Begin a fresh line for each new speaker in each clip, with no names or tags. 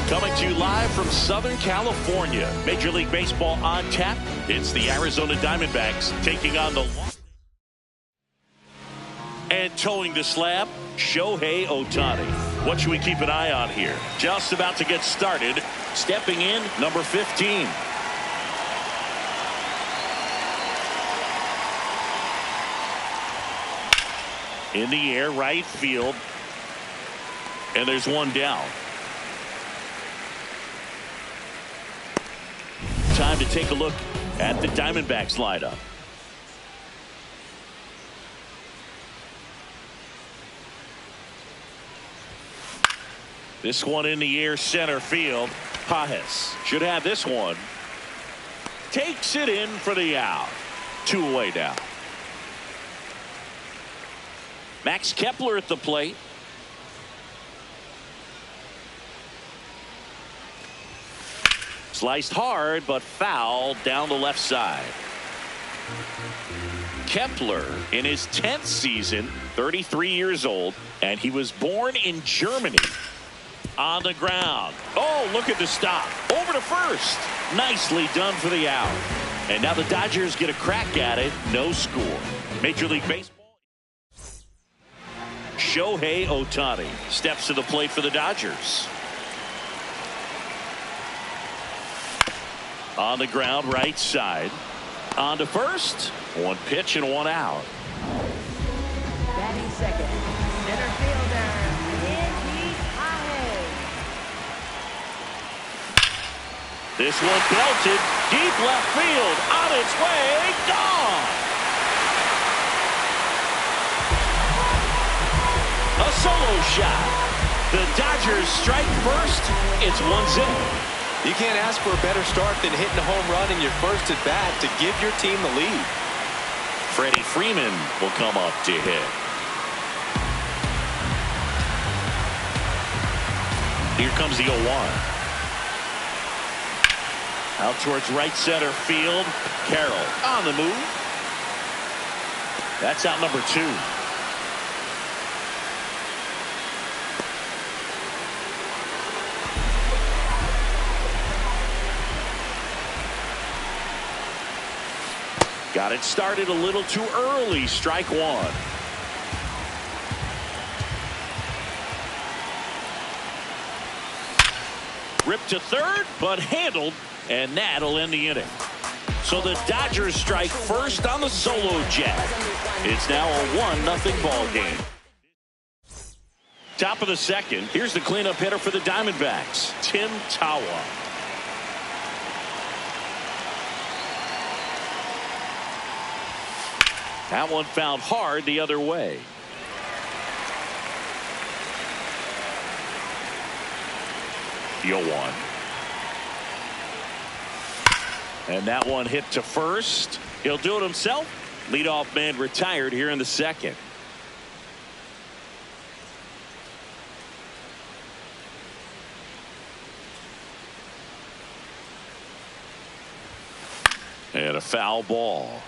Coming to you live from Southern California. Major League Baseball on tap. It's the Arizona Diamondbacks taking on the... And towing the slab, Shohei Ohtani. What should we keep an eye on here? Just about to get started. Stepping in, number 15. In the air, right field. And there's one down. Time to take a look at the Diamondbacks lineup. This one in the air, center field. Pajes should have this one. Takes it in for the out. 2 away now. Max Kepler at the plate. Sliced hard, but foul down the left side. Kepler in his 10th season, 33 years old, and he was born in Germany. On the ground. Oh, look at the stop. Over to first. Nicely done for the out. And now the Dodgers get a crack at it. No score. Major League Baseball. Shohei Ohtani steps to the plate for the Dodgers. On the ground, right side. On to first. 1 pitch and 1 out.
Batting second, center fielder, Pajes.
This one belted deep left field. On its way, gone. A solo shot. The Dodgers strike first. It's 1-0.
You can't ask for a better start than hitting a home run in your first at bat to give your team the lead.
Freddie Freeman will come up to hit. Here comes the 0-1. Out towards right center field. Carroll on the move. That's out number 2. Got it started a little too early. Strike 1. Ripped to third, but handled, and that'll end the inning. So the Dodgers strike first on the solo jack. It's now a 1-0 ball game. Top of the second. Here's the cleanup hitter for the Diamondbacks, Tim Tawa. That one fouled hard the other way. The 0-1. And that one hit to first. He'll do it himself. Leadoff man retired here in the second. And a foul ball.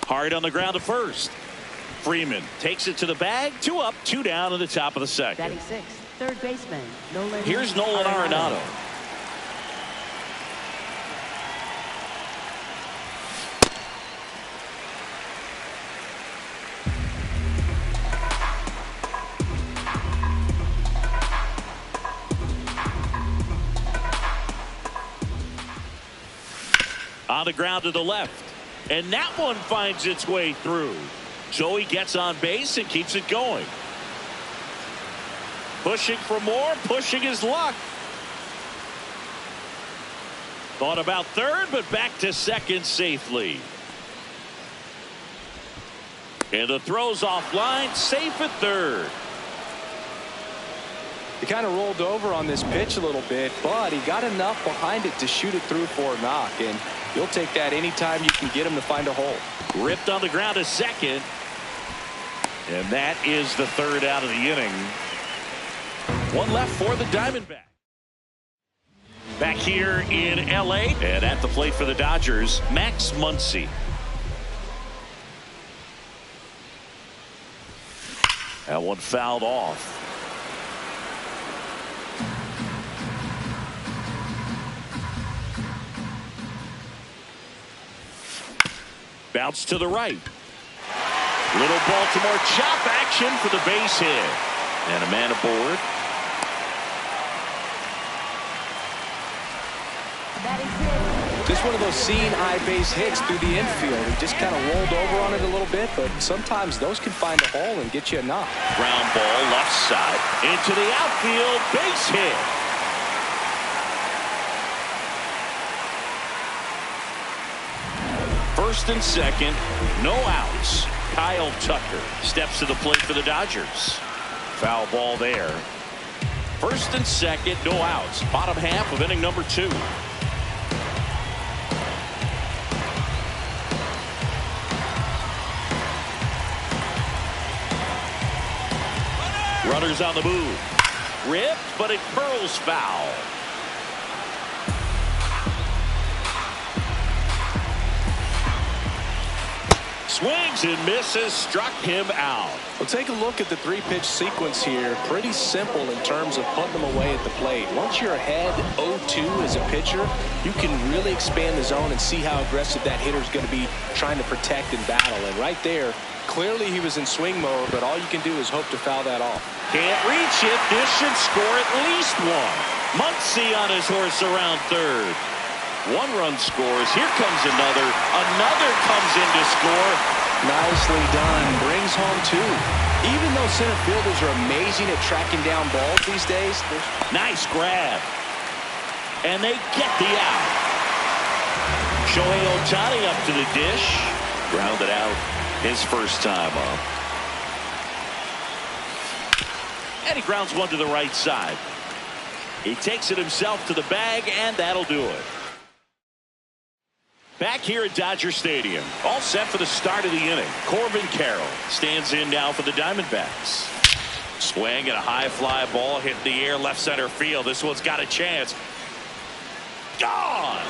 Hard on the ground to first. Freeman takes it to the bag. 2 up, 2 down in the top of the second.
Batting sixth, third baseman, Nolan.
Here's Nolan Arenado. On the ground to the left. And that one finds its way through. So he gets on base and keeps it going. Pushing for more, pushing his luck. Thought about third, but back to second safely. And the throw's offline, safe at third.
He kind of rolled over on this pitch a little bit, but he got enough behind it to shoot it through for a knock. And you'll take that anytime you can get him to find a hole.
Ripped on the ground to second. And that is the third out of the inning. 1 left for the Diamondbacks. Back here in L.A. and at the plate for the Dodgers, Max Muncy. That one fouled off. Bounce to the right. Little Baltimore chop action for the base hit. And a man aboard.
Batting sixth,
Just one of those seeing eye base hits through the infield. He just kind of rolled over on it a little bit, but sometimes those can find a hole and get you a knock.
Ground ball left side into the outfield, base hit. First and second, no outs. Kyle Tucker steps to the plate for the Dodgers. Foul ball there. First and second, no outs. Bottom half of inning number 2. Runners on the move. Ripped, but it curls foul. Swings and misses, struck him out.
Well, take a look at the 3-pitch sequence here. Pretty simple in terms of putting them away at the plate. Once you're ahead 0-2 as a pitcher, you can really expand the zone and see how aggressive that hitter is going to be trying to protect and battle. And right there, clearly he was in swing mode, but all you can do is hope to foul that off.
Can't reach it. This should score at least one. Muncy on his horse around third. 1 run scores. Here comes another. Another comes in to score.
Nicely done. Brings home 2. Even though center fielders are amazing at tracking down balls these days.
Nice grab. And they get the out. Shohei Ohtani up to the dish. Grounded out his first time up. And he grounds one to the right side. He takes it himself to the bag, and that'll do it. Back here at Dodger Stadium, all set for the start of the inning. Corbin Carroll stands in now for the Diamondbacks. Swing and a high fly ball hit in the air left center field. This one's got a chance. Gone!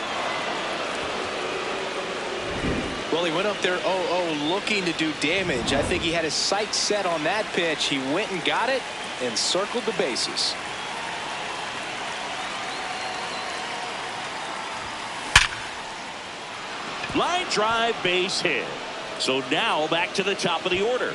Well, he went up there 0-0 looking to do damage. I think he had his sights set on that pitch. He went and got it and circled the bases.
Line drive, base hit. So now back to the top of the order.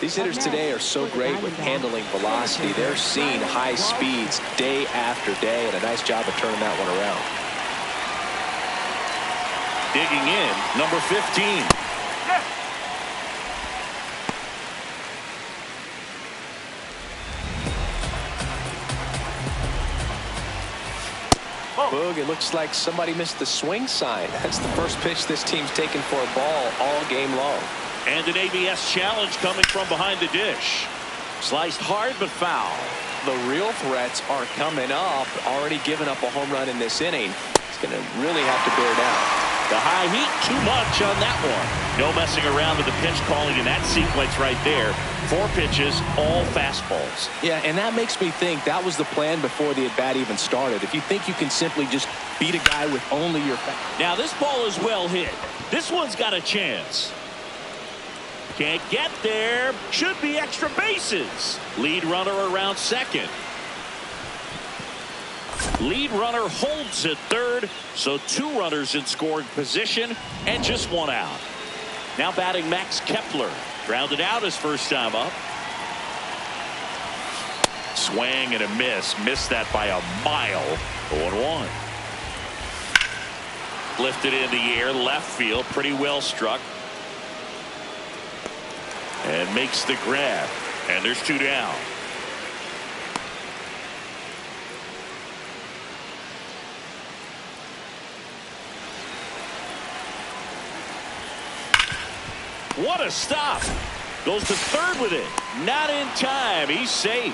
These hitters today are so great with handling velocity. They're seeing high speeds day after day, and a nice job of turning that one around.
Digging in, number 15.
Boog, it looks like somebody missed the swing sign. That's the first pitch this team's taken for a ball all game long.
And an ABS challenge coming from behind the dish. Sliced hard but foul.
The real threats are coming up. Already given up a home run in this inning. It's going to really have to bear down.
The high heat, too much on that one. No messing around with the pitch calling in that sequence right there. 4 pitches, all fastballs.
Yeah, and that makes me think that was the plan before the at-bat even started. If you think you can simply just beat a guy with only your fastball.
Now this ball is well hit. This one's got a chance. Can't get there. Should be extra bases. Lead runner around second. Lead runner holds at third, so 2 runners in scoring position and just 1 out. Now batting Max Kepler. Grounded out his first time up. Swing and a miss. Missed that by a mile. 0-1. Lifted in the air, left field. Pretty well struck. And makes the grab. And there's 2 down. What a stop. Goes to third with it. Not in time. He's safe.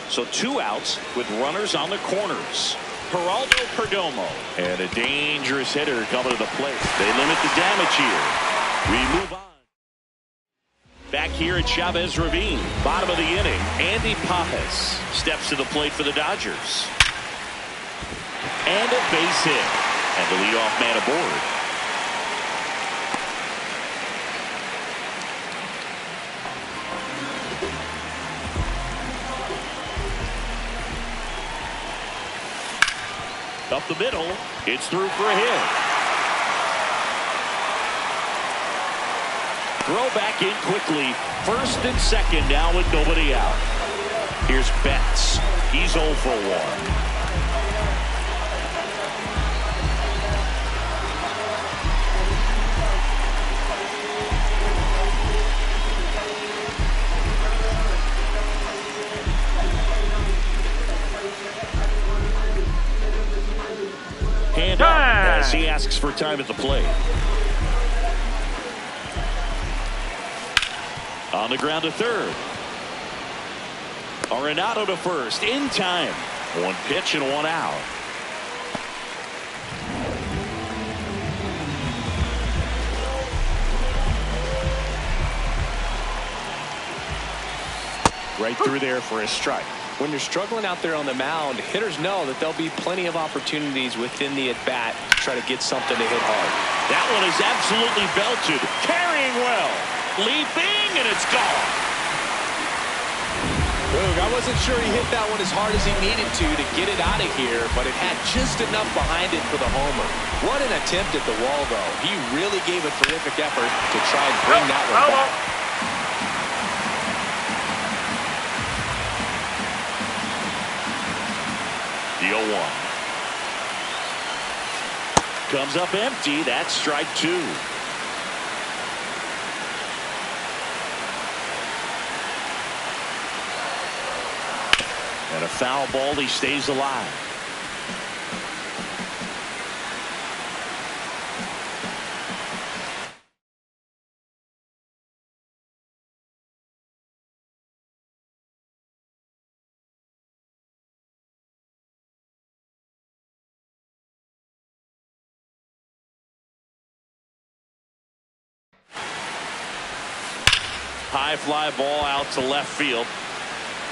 So 2 outs with runners on the corners. Geraldo Perdomo. And a dangerous hitter coming to the plate. They limit the damage here. We move on. Back here at Chavez Ravine. Bottom of the inning. Andy Pages steps to the plate for the Dodgers. And a base hit. And the leadoff man aboard. Up the middle, it's through for a hit. Throw back in quickly. First and second now with nobody out. Here's Betts. He's 0 for 1. Hand up as he asks for time at the plate. On the ground to third. Arenado to first in time. One pitch and one out. Right through there for a strike.
When you're struggling out there on the mound, hitters know that there'll be plenty of opportunities within the at-bat to try to get something to hit hard.
That one is absolutely belted. Carrying well. Leaping, and it's gone.
Boog, I wasn't sure he hit that one as hard as he needed to get it out of here, but it had just enough behind it for the homer. What an attempt at the wall, though. He really gave a terrific effort to try and bring that one back.
The 0-1. Comes up empty. That's strike two. And a foul ball. He stays alive. High fly ball out to left field.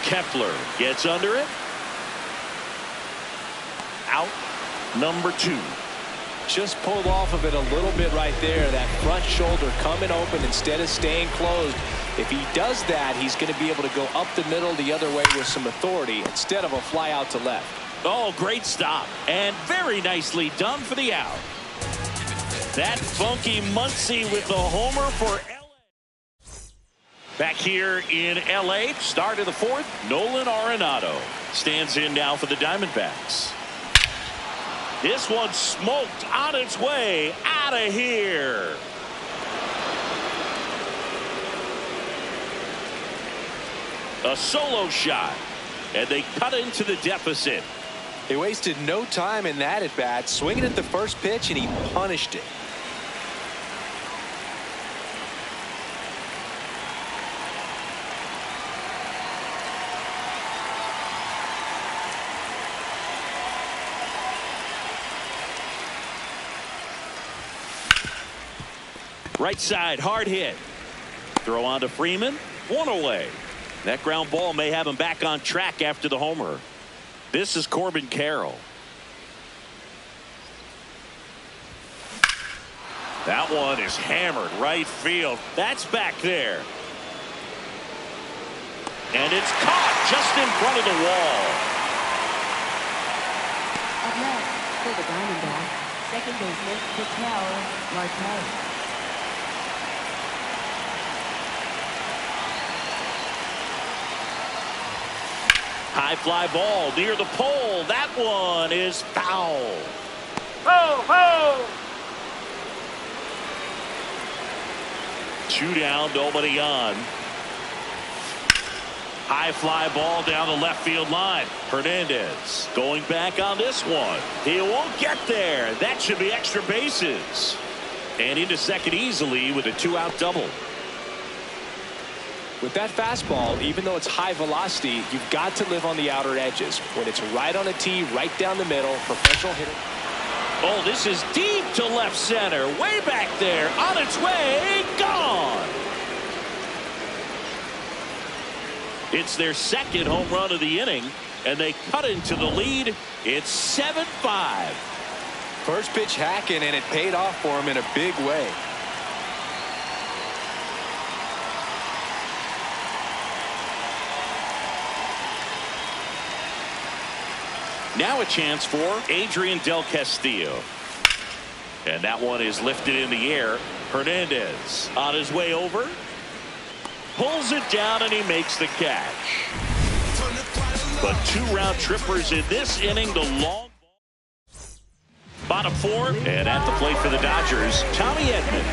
Kepler gets under it. Out number 2.
Just pulled off of it a little bit right there. That front shoulder coming open instead of staying closed. If he does that, he's going to be able to go up the middle the other way with some authority instead of a fly out to left.
Oh, great stop. And very nicely done for the out. That funky Muncy with the homer for LA. Back here in LA, start of the 4th, Nolan Arenado stands in now for the Diamondbacks. This one smoked on its way out of here. A solo shot, and they cut into the deficit.
They wasted no time in that at bat, swinging at the first pitch, and he punished it.
Right side, hard hit. Throw on to Freeman. One away. That ground ball may have him back on track after the homer. This is Corbin Carroll. That one is hammered right field. That's back there. And it's caught just in front of the wall.
Up next, for the Diamondbacks, second baseman, Patel Marquez.
High fly ball near the pole. That one is foul. Ho, ho! 2 down, nobody on. High fly ball down the left field line. Hernandez going back on this one. He won't get there. That should be extra bases. And into second easily with a 2-out double.
With that fastball, even though it's high velocity, you've got to live on the outer edges. When it's right on a tee, right down the middle, professional hitter.
Oh, this is deep to left center. Way back there. On its way. Gone. It's their second home run of the inning, and they cut into the lead. It's 7-5.
First pitch hacking, and it paid off for him in a big way.
Now a chance for Adrian Del Castillo. And that one is lifted in the air. Hernandez on his way over. Pulls it down, and he makes the catch. but 2 round trippers in this inning. The long bottom 4, and at the plate for the Dodgers, Tommy Edman.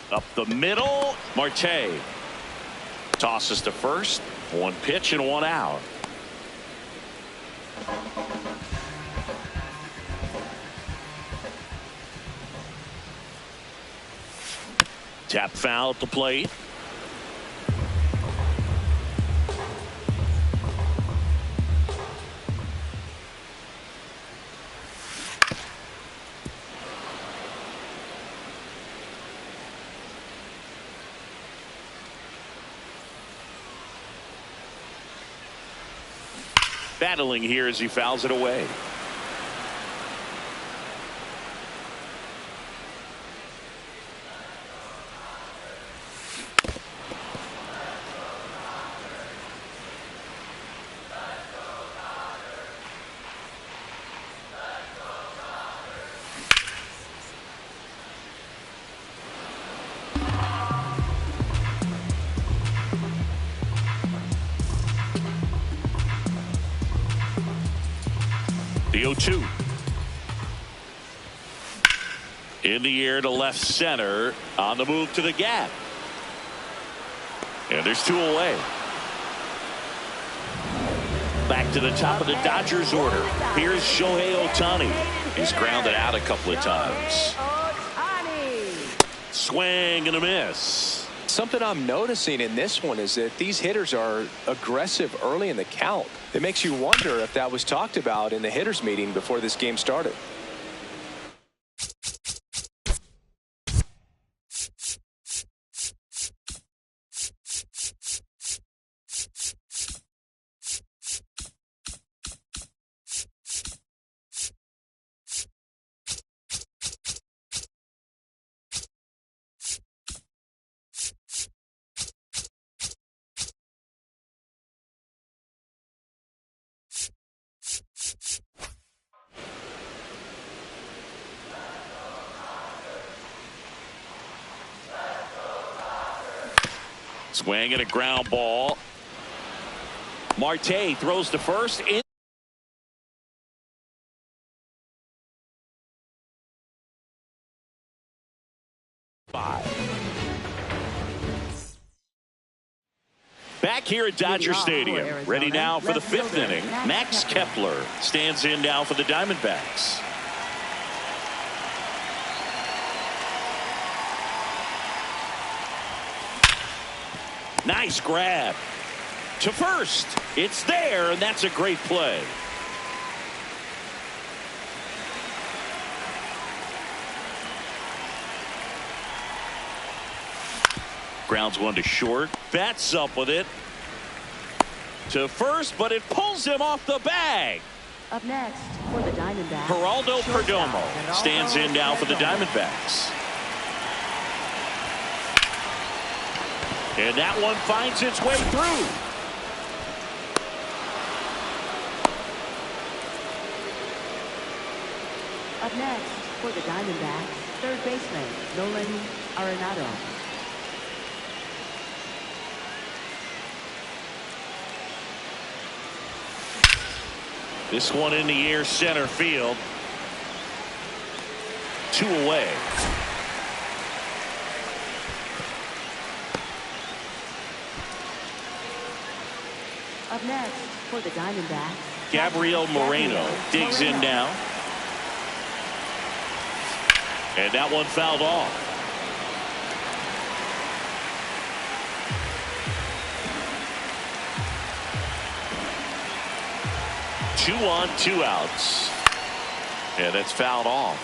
Up the middle, Marte tosses to first. 1 pitch and 1 out. Tap foul at the plate. Battling here as he fouls it away. The 0-2. In the air to left center. On the move to the gap. And there's 2 away. Back to the top of the Dodgers order. Here's Shohei Ohtani. He's grounded out a couple of times. Swing and a miss.
Something I'm noticing in this one is that these hitters are aggressive early in the count. It makes you wonder if that was talked about in the hitters meeting before this game started.
Swing and a ground ball. Marte throws to first. Back here at Dodger Stadium. Ready now for the 5th inning. Max Kepler stands in now for the Diamondbacks. Nice grab to first. It's there, and that's a great play. Grounds 1 to short. Bats up with it to first, but it pulls him off the bag.
Up next for the Diamondbacks,
Geraldo Perdomo stands in now for the Diamondbacks. And that one finds its way through.
Up next for the Diamondbacks, 3rd baseman Nolan Arenado.
This one in the air, center field. 2 away.
Up next for the Diamondbacks,
Gabriel Moreno digs in now. And that one fouled off. Two on, 2 outs. And it's fouled off.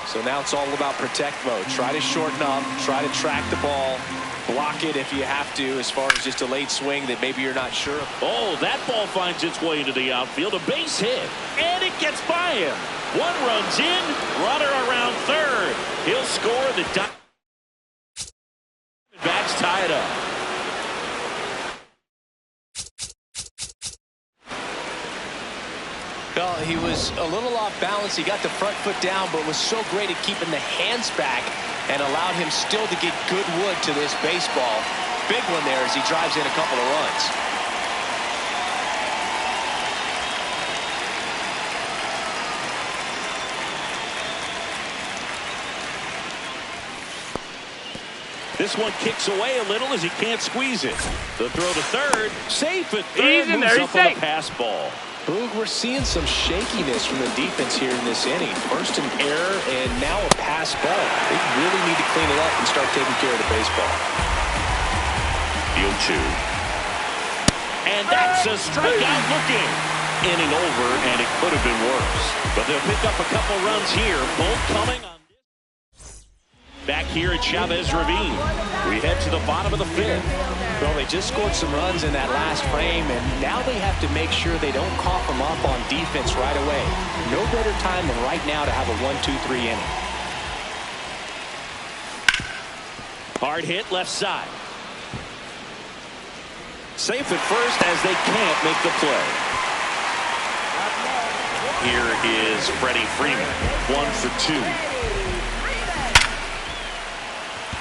So now it's all about protect mode. Try to shorten up, try to track the ball, block it if you have to, as far as just a late swing that maybe you're not sure of.
Oh, that ball finds its way into the outfield. A base hit, and it gets by him. 1 runs in, runner around 3rd. He'll score. The Diamondbacks tie it up.
he was a little off balance. He got the front foot down, but was so great at keeping the hands back and allowed him still to get good wood to this baseball. Big one there as he drives in a couple of runs.
This one kicks away a little as he can't squeeze it. The throw to third. Safe at third.
He's in there.
Moves
He's
up on
safe.
the pass ball.
Boog, we're seeing some shakiness from the defense here in this inning. First an error and now a pass ball. They really need to clean it up and start taking care of the baseball.
The 0-2. And that's a strikeout looking. Inning over, and it could have been worse. But they'll pick up a couple runs here. Both coming on. Back here at Chavez Ravine. We head to the bottom of the fifth.
Well, they just scored some runs in that last frame, and now they have to make sure they don't cough them up on defense right away. No better time than right now to have a 1-2-3 inning.
Hard hit left side. Safe at first as they can't make the play. Here is Freddie Freeman. 1 for 2.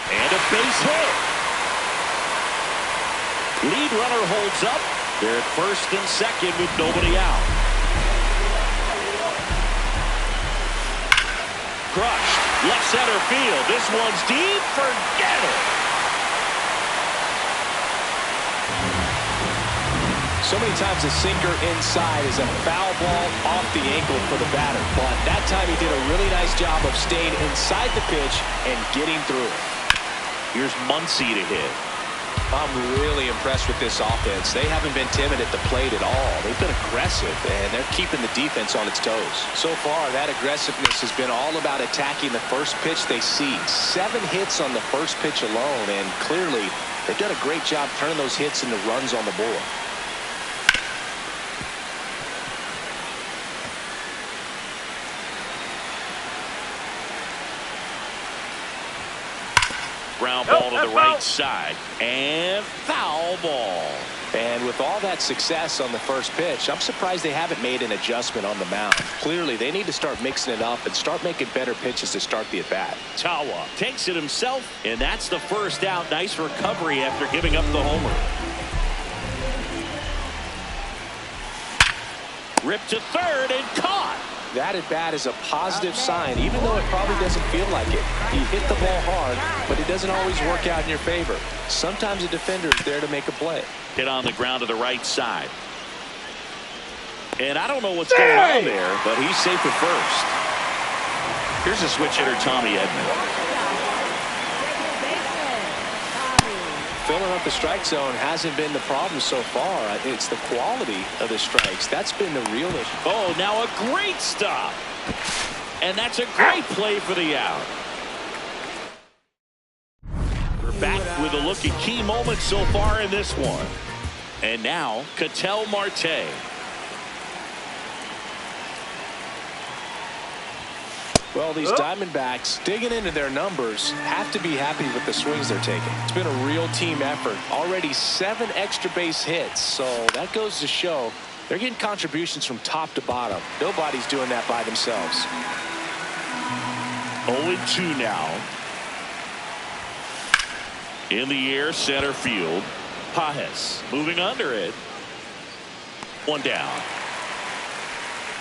And a base hit. Lead runner holds up. They're at first and second with nobody out. Crushed. Left center field. This one's deep. Forget it.
So many times a sinker inside is a foul ball off the ankle for the batter. But that time he did a really nice job of staying inside the pitch and getting through it.
Here's Muncy to hit.
I'm really impressed with this offense. They haven't been timid at the plate at all. They've been aggressive, and they're keeping the defense on its toes. So far, that aggressiveness has been all about attacking the first pitch they see. 7 hits on the first pitch alone, and clearly they've done a great job turning those hits into runs on the board.
Ground ball to the right side. And foul ball.
And with all that success on the first pitch, I'm surprised they haven't made an adjustment on the mound. Clearly, they need to start mixing it up and start making better pitches to start the at-bat.
Tawa takes it himself, and that's the first out. Nice recovery after giving up the homer. Ripped to third and caught.
That at-bat is a positive sign, even though it probably doesn't feel like it. He hit the ball hard, but it doesn't always work out in your favor. Sometimes a defender is there to make a play.
Hit on the ground to the right side. And I don't know what's going on there, but he's safe at first. Here's a switch hitter, Tommy Edman.
Filling up the strike zone hasn't been the problem so far. It's the quality of the strikes. That's been the real issue.
Oh, now a great stop. And that's a great play for the out. We're back with a look at key moments so far in this one. And now, Ketel Marte.
Well, these Diamondbacks, digging into their numbers, have to be happy with the swings they're taking. It's been a real team effort. Already 7 extra base hits, so that goes to show they're getting contributions from top to bottom. Nobody's doing that by themselves.
0-2 now. In the air, center field. Pajes moving under it. 1 down.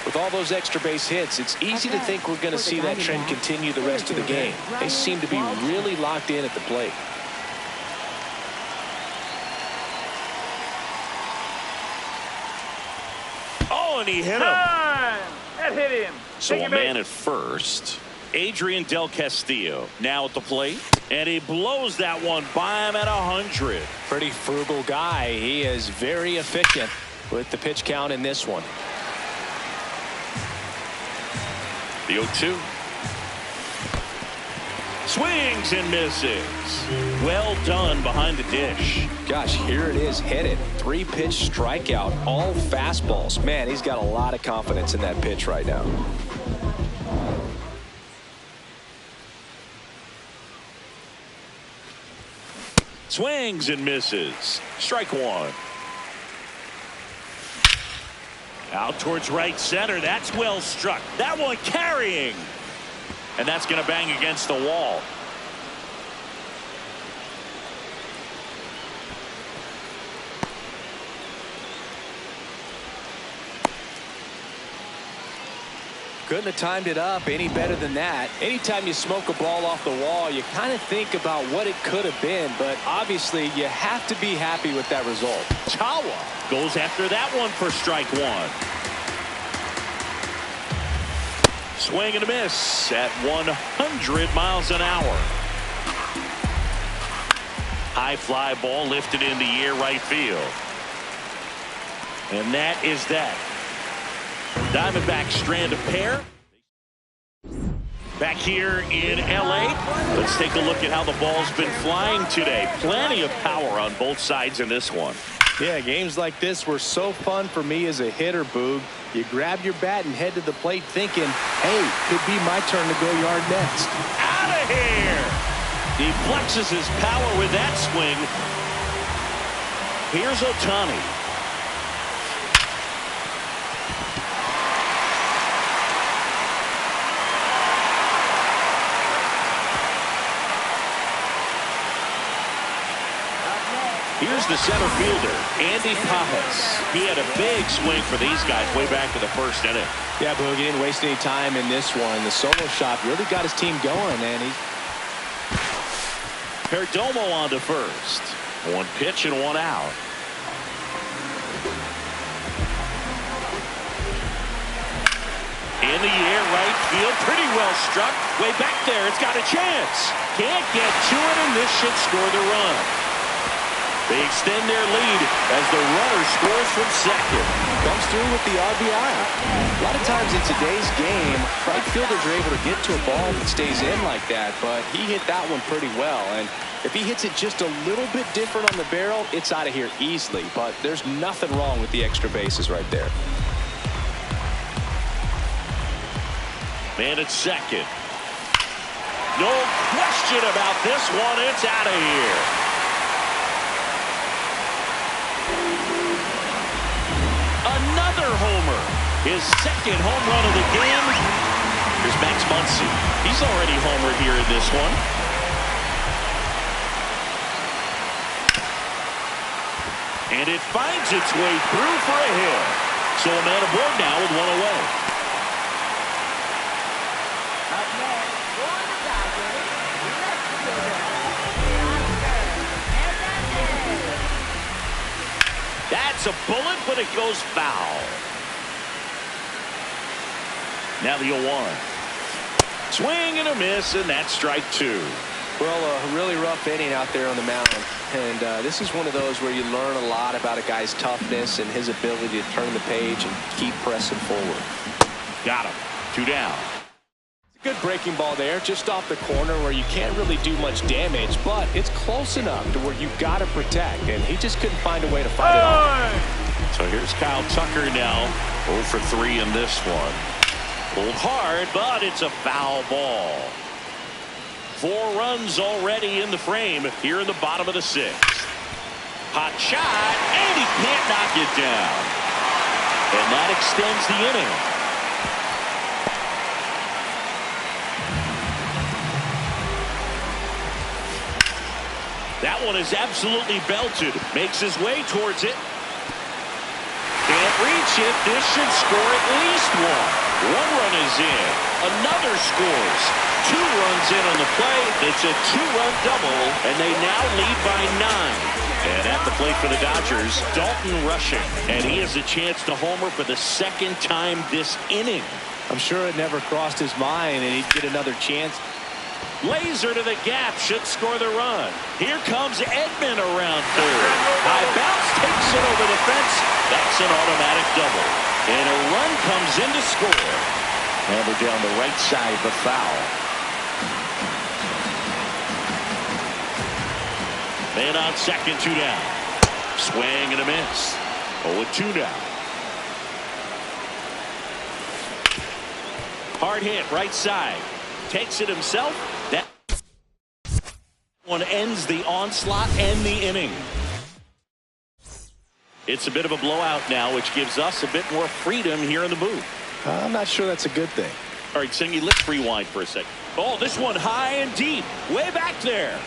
With all those extra base hits, it's easy to think we're going to see that trend continue the rest of the game. They seem to be really locked in at the plate.
Oh, and he hit him.
That hit him.
So a man at first. Adrian Del Castillo now at the plate. And he blows that one by him at 100.
Pretty frugal guy. He is very efficient with the pitch count in this one.
The 0-2. Swings and misses. Well done behind the dish.
Gosh, here it is, headed. 3-pitch strikeout, all fastballs. Man, he's got a lot of confidence in that pitch right now.
Swings and misses. Strike 1. Out towards right center. That's well struck. That one carrying. And that's going to bang against the wall.
Couldn't have timed it up any better than that. Anytime you smoke a ball off the wall, you kind of think about what it could have been, but obviously you have to be happy with that result.
Tawa goes after that one for strike one. Swing and a miss at 100 miles an hour. High fly ball lifted in the air right field. And that is that. Diamondbacks strand a pair. Back here in LA, let's take a look at how the ball's been flying today. Plenty of power on both sides in this one.
Yeah, games like this were so fun for me as a hitter, Boog. You grab your bat and head to the plate thinking, hey, could be my turn to go yard next.
Out of here! He flexes his power with that swing. Here's Ohtani. Here's the center fielder, Andy Pajes. He had a big swing for these guys way back to the first inning.
Yeah, Boog, he didn't waste any time in this one. The solo shot really got his team going, and he...
Perdomo on to first. One pitch and one out. In the air, right field, pretty well struck. Way back there, it's got a chance. Can't get to it, and this should score the run. They extend their lead as the runner scores from second.
Comes through with the RBI. A lot of times in today's game, right fielders are able to get to a ball that stays in like that, but he hit that one pretty well. And if he hits it just a little bit different on the barrel, it's out of here easily. But there's nothing wrong with the extra bases right there.
Man at second. No question about this one. It's out of here. Another homer. His second home run of the game. Here's Max Muncy. He's already homered here in this one. And it finds its way through for a hit. So a man aboard now with one away.
Up next, for the Dodgers, left fielder,
That's a bullet, but it goes foul. Now the 0-1. Swing and a miss, and that's strike two.
Well, a really rough inning out there on the mound. And this is one of those where you learn a lot about a guy's toughness and his ability to turn the page and keep pressing forward.
Got him. 2 down.
Good breaking ball there, just off the corner where you can't really do much damage, but it's close enough to where you got to protect, and he just couldn't find a way to fight it off.
So here's Kyle Tucker now, 0 for 3 in this one. Pulled hard, but it's a foul ball. 4 runs already in the frame here in the bottom of the 6th. Hot shot, and he can't knock it down. And that extends the inning. That one is absolutely belted. Makes his way towards it. Can't reach it. This should score at least one. 1 run is in. Another scores. 2 runs in on the play. It's a 2-run double, and they now lead by 9. And at the plate for the Dodgers, Dalton rushing. And he has a chance to homer for the 2nd time this inning.
I'm sure it never crossed his mind, and he'd get another chance.
Laser to the gap should score the run. Here comes Edman around third. High bounce takes it over the fence. That's an automatic double. And a run comes in to score. Hammer down the right side, but foul. Man on second, 2 down. Swing and a miss. 0-2 now. Hard hit right side. Takes it himself. That one ends the onslaught and the inning. It's a bit of a blowout now, which gives us a bit more freedom here in the booth.
I'm not sure that's a good thing.
All right, Singy, let's rewind for a second. Oh, this one high and deep, way back there.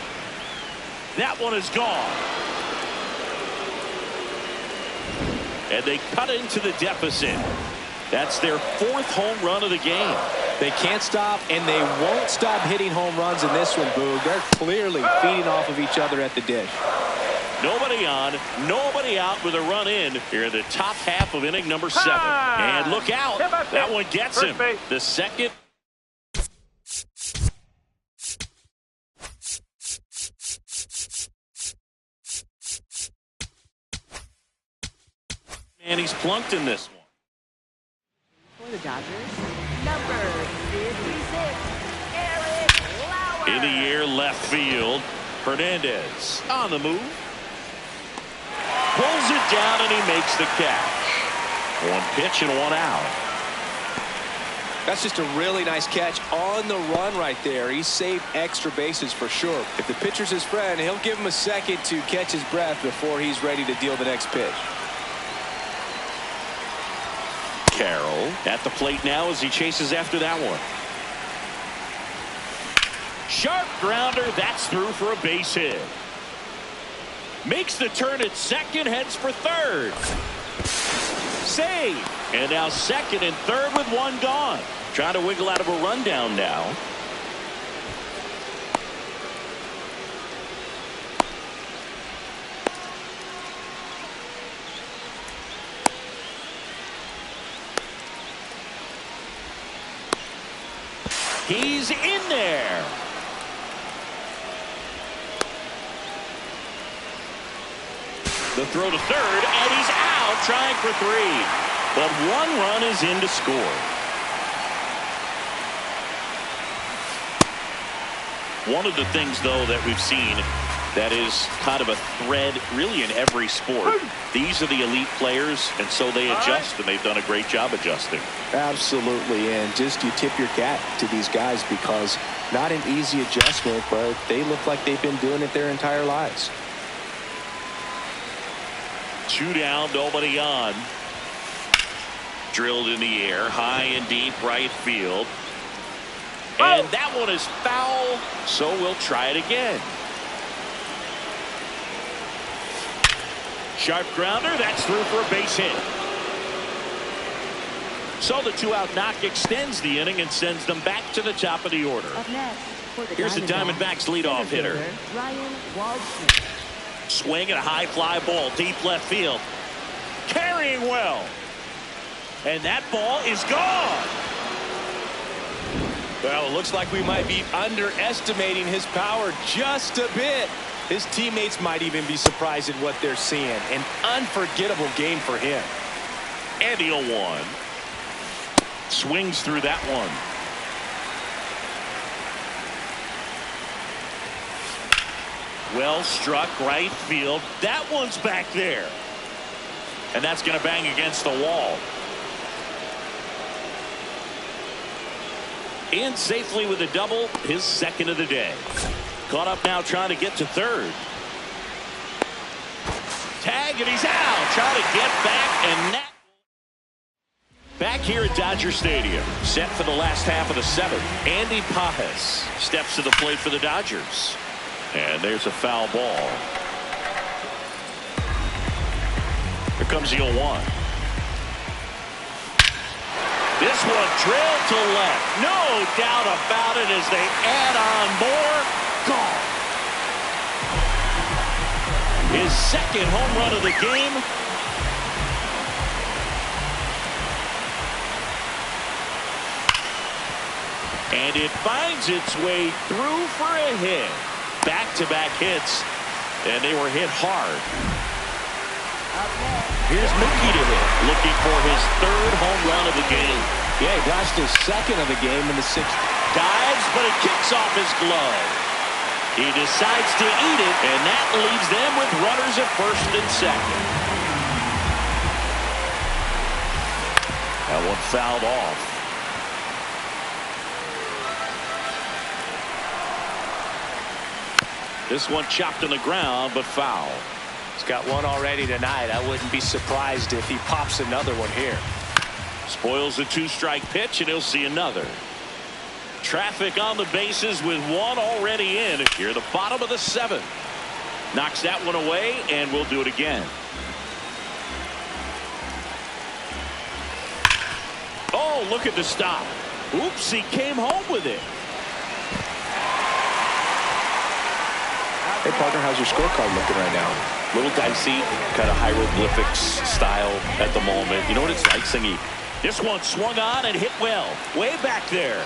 That one is gone. And they cut into the deficit. That's their 4th home run of the game.
They can't stop, and they won't stop hitting home runs in this one, Boog. They're clearly feeding off of each other at the dish.
Nobody on, nobody out with a run in here in the top half of inning number 7. And look out. That one gets him. The second. And he's plunked in this one.
For the Dodgers, number 56, Eric Lauer.
In the air, left field. Hernandez on the move. Pulls it down and he makes the catch. 1 pitch and 1 out.
That's just a really nice catch on the run right there. He saved extra bases for sure. If the pitcher's his friend, he'll give him a second to catch his breath before he's ready to deal the next pitch.
Carroll at the plate now as he chases after that one. Sharp grounder. That's through for a base hit. Makes the turn at second, heads for third. Save. And now second and third with 1 gone. Trying to wiggle out of a rundown now. He's in there. The throw to third, and he's out trying for 3. But 1 run is in to score. One of the things, though, that we've seen that is kind of a thread really in every sport. These are the elite players, and so they adjust, and they've done a great job adjusting.
Absolutely, and just you tip your cap to these guys because not an easy adjustment, but they look like they've been doing it their entire lives.
2 down, nobody on. Drilled in the air, high and deep right field. And that one is foul, so we'll try it again. Sharp grounder, that's through for a base hit. So the 2-out knock extends the inning and sends them back to the top of the order.
Up next, for the
Here's the Diamondbacks leadoff hitter.
Ryan Waldschmidt.
Swing and a high fly ball deep left field. Carrying well. And that ball is gone.
Well, it looks like we might be underestimating his power just a bit. His teammates might even be surprised at what they're seeing. An unforgettable game for him.
And the 0-1. Swings through that one. Well struck right field. That one's back there. And that's going to bang against the wall. In safely with a double, his second of the day. Caught up now trying to get to third. Tag and he's out. Trying to get back and that. Back here at Dodger Stadium, set for the last half of the 7th. Andy Pajes steps to the plate for the Dodgers. And there's a foul ball. Here comes the 0-1. This one drilled to left. No doubt about it as they add on more. Gone. His second home run of the game. And it finds its way through for a hit. Back-to-back hits, and they were hit hard. Here's Mookie to hit, looking for his 3rd home run of the game.
Yeah, he blasted his 2nd of the game in the 6th.
Dives, but it kicks off his glove. He decides to eat it, and that leaves them with runners at first and second. That one fouled off. This one chopped on the ground, but foul.
He's got one already tonight. I wouldn't be surprised if he pops another one here.
Spoils a 2-strike pitch, and he'll see another. Traffic on the bases with one already in. Here, the bottom of the 7th. Knocks that one away, and we'll do it again. Oh, look at the stop. Oops, he came home with it.
Hey, partner, how's your scorecard looking right now?
Little dicey, kind of hieroglyphics style at the moment. You know what it's like, Singy? This one swung on and hit well. Way back there.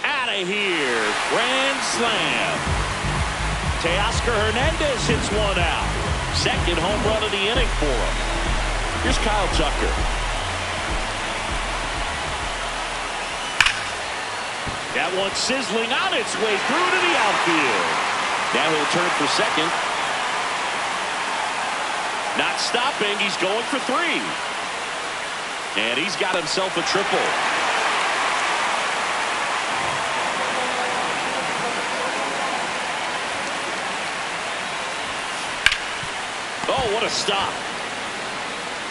Out of here. Grand slam. Teoscar Hernandez hits one out. Second home run of the inning for him. Here's Kyle Tucker. That one sizzling on its way through to the outfield. Now he'll turn for second. Not stopping. He's going for 3. And he's got himself a triple. Oh, what a stop.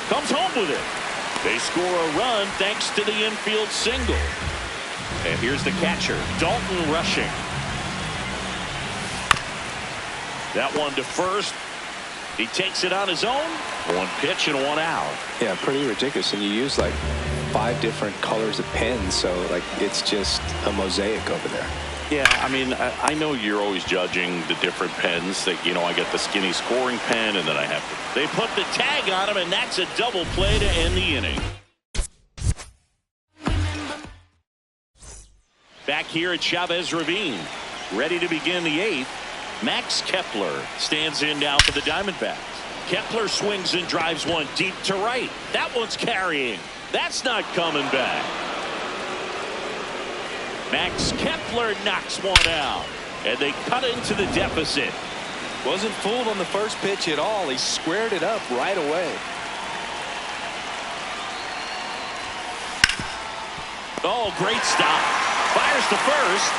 Comes home with it. They score a run thanks to the infield single. And here's the catcher, Dalton rushing. That one to first. He takes it on his own. 1 pitch and 1 out.
Yeah, pretty ridiculous. And you use like 5 different colors of pens, so like it's just a mosaic over there.
Yeah, I mean, I know you're always judging the different pens. That, you know, I get the skinny scoring pen, and then I have to. They put the tag on him, and that's a double play to end the inning. Back here at Chavez Ravine, ready to begin the 8th. Max Kepler stands in now for the Diamondbacks. Kepler swings and drives one deep to right. That one's carrying. That's not coming back. Max Kepler knocks one out, and they cut into the deficit.
Wasn't fooled on the first pitch at all. He squared it up right away.
Oh, great stop. Fires to first.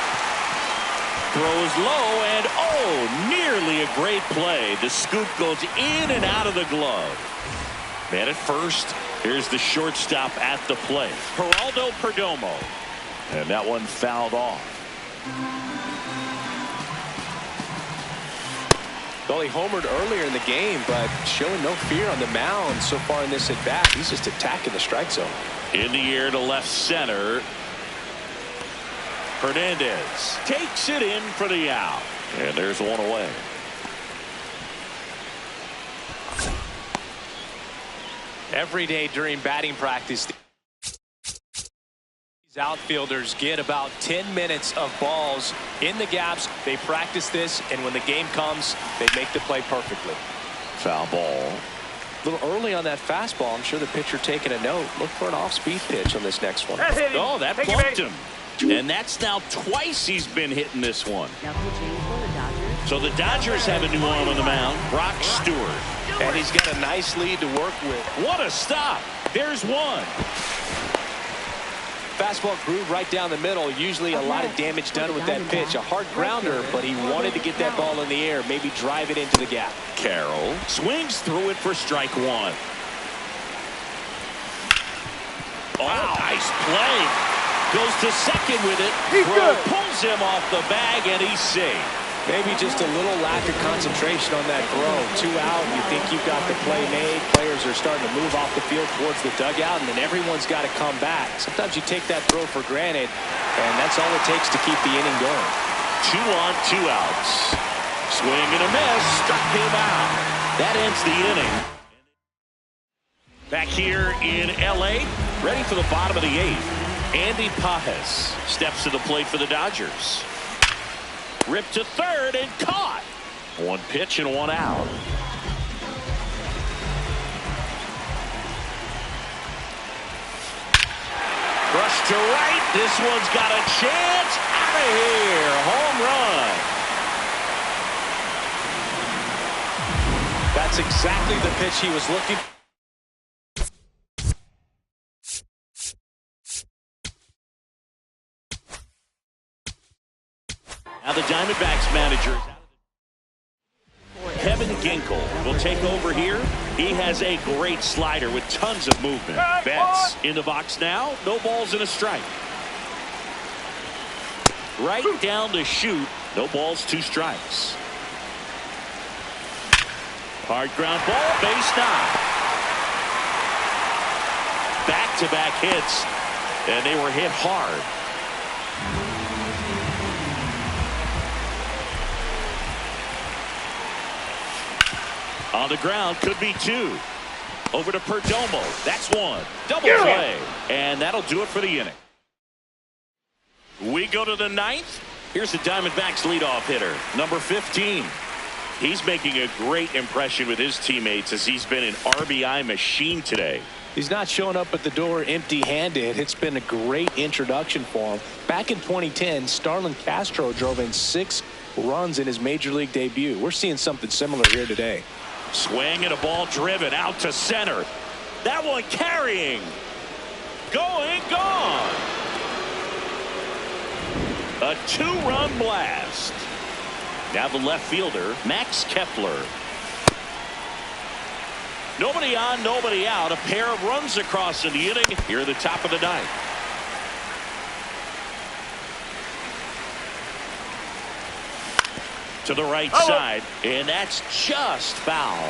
Throws low, and oh, nearly a great play. The scoop goes in and out of the glove. Man at first. Here's the shortstop at the plate, Geraldo Perdomo. And that one fouled off.
Well, he homered earlier in the game, but showing no fear on the mound so far in this at bat. He's just attacking the strike zone.
In the air to left center. Hernandez takes it in for the out. And there's one away.
Every day during batting practice, these outfielders get about 10 minutes of balls in the gaps. They practice this, and when the game comes, they make the play perfectly.
Foul ball.
A little early on that fastball. I'm sure the pitcher taking a note. Look for an off-speed pitch on this next one.
Oh, that plunked him. And that's now twice he's been hitting this one.
Now pitching for the Dodgers.
So the Dodgers have a new arm on the mound, Brock Stewart.
And he's got a nice lead to work with.
What a stop. There's one.
Fastball groove right down the middle. Usually a lot of damage done with that pitch. A hard grounder, but he wanted to get that ball in the air, maybe drive it into the gap.
Carroll swings through it for strike 1. Oh, nice play. Goes to second with it. Throw pulls him off the bag, and he's safe.
Maybe just a little lack of concentration on that throw. 2 out, you think you've got the play made. Players are starting to move off the field towards the dugout, and then everyone's got to come back. Sometimes you take that throw for granted, and that's all it takes to keep the inning going.
2 on, 2 outs. Swing and a miss. Struck him out. That ends the inning. Back here in L.A., ready for the bottom of the 8th. Andy Pajes steps to the plate for the Dodgers. Ripped to third and caught. 1 pitch and 1 out. Brush to right. This one's got a chance. Out of here. Home run.
That's exactly the pitch he was looking for.
Now the Diamondbacks manager. Kevin Ginkel will take over here. He has a great slider with tons of movement. Betts in the box now. No balls and a strike. Right down to shoot. No balls, 2 strikes. Hard ground ball, base knock. Back-to-back hits, and they were hit hard. On the ground, could be 2. Over to Perdomo. That's 1. Double play. And that'll do it for the inning. We go to the 9th. Here's the Diamondbacks leadoff hitter, number 15. He's making a great impression with his teammates as he's been an RBI machine today.
He's not showing up at the door empty-handed. It's been a great introduction for him. Back in 2010, Starlin Castro drove in 6 runs in his major league debut. We're seeing something similar here today.
Swing and a ball driven out to center. That one carrying. Going, gone. A 2-run blast. Now the left fielder, Max Kepler. Nobody on, nobody out. A pair of runs across in the inning here at the top of the 9th. To the right side, and that's just foul.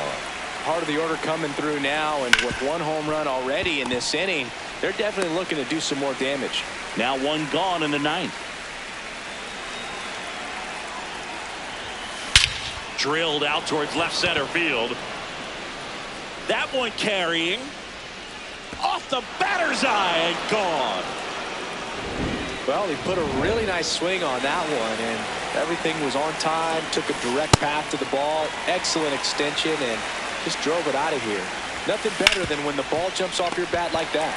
Part of the order coming through now, and with 1 home run already in this inning, they're definitely looking to do some more damage.
Now 1 gone in the 9th. Drilled out towards left center field. That one carrying. Off the batter's eye and gone.
Well, he put a really nice swing on that one, and everything was on time. Took a direct path to the ball. Excellent extension, and just drove it out of here. Nothing better than when the ball jumps off your bat like that.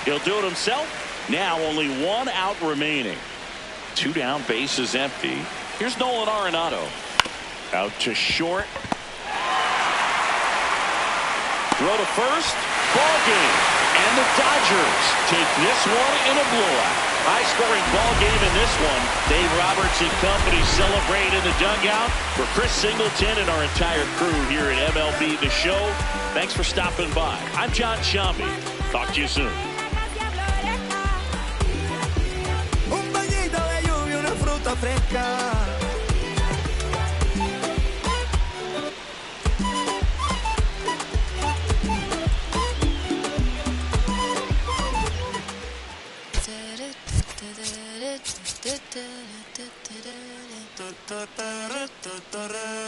He'll do it himself. Now only 1 out remaining. 2 down, bases empty. Here's Nolan Arenado. Out to short. Throw to first. Ball game. And the Dodgers take this one in a blowout. High-scoring ball game in this one. Dave Roberts and company celebrate in the dugout. For Chris Singleton and our entire crew here at MLB The Show, thanks for stopping by. I'm John Shambi. Talk to you soon.
Un bañito de lluvia, una fruta fresca. Da da da da da da da da da da da da.